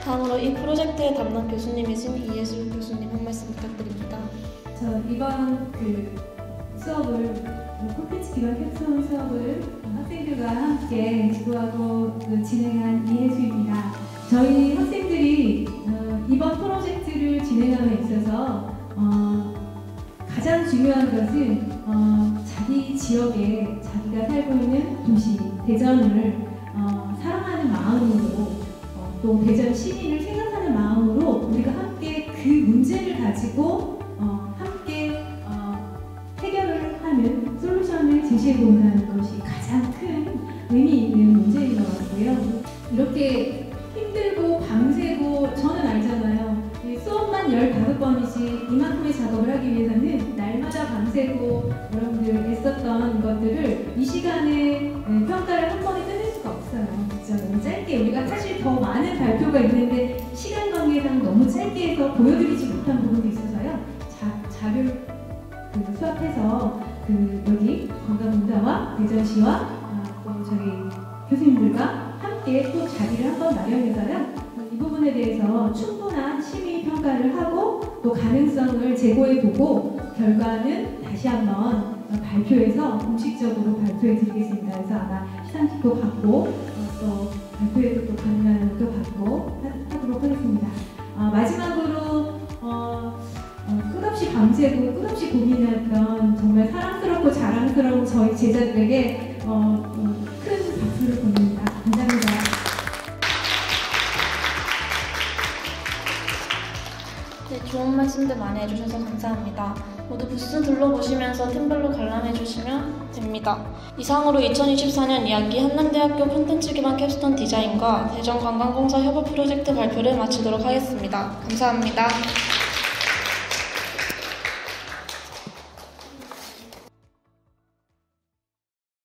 다음으로 이 프로젝트의 담당 교수님이신 이예술 교수님 한 말씀 부탁드립니다. 이번 수업을 콘텐츠 기반 캡스톤 수업을 학생들과 함께 지도하고 진행한 이혜수입니다. 저희 학생들이 이번 프로젝트를 진행함에 있어서 가장 중요한 것은 자기 지역에 자기가 살고 있는 도시 대전을 사랑하는 마음으로 또 대전 시민을 생각하는 마음으로 우리가 함께 그 문제를 가지고 함께 해결을 하는 솔루션을 제시해 본다는 것이 가장 큰 의미 있는 문제인 것 같고요. 이렇게 힘들고 밤새고 저는 알잖아요. 수업만 15번이지 이만큼의 작업을 하기 위해서는 날마다 밤새고 여러분들 애썼던 것들을 이 시간에 평가를 한 번에 끝낼 수가 없어요. 진짜 너무 짧게 우리가 사실 더 많은 발표가 있는데 시간 관계상 너무 짧게 해서 보여드리지 못한 부분도 있어서요. 자료를 수합해서 여기 관광문화와 대전시와 또 저희 교수님들과 함께 또 자리를 한번 마련해서요. 이 부분에 대해서 충분한 심의 평가를 하고 또 가능성을 제고해보고 결과는 다시 한번 발표해서 공식적으로 발표해 드리겠습니다. 그래서 아마 시상식도 받고 또 발표에도 또 가능한 것도 받고 하도록 하겠습니다. 마지막으로 끝없이 밤새고 끝없이 고민했던 정말 사랑스럽고 자랑스러운 저희 제자들에게 큰 박수를 보냅니다. 감사합니다. 네, 좋은 말씀들 많이 해주셔서 감사합니다. 모두 부스 둘러보시면서 팀별로 관람해주시면 됩니다. 이상으로 2024년 2학기 한남대학교 콘텐츠 기반 캡스톤 디자인과 대전관광공사 협업 프로젝트 발표를 마치도록 하겠습니다. 감사합니다.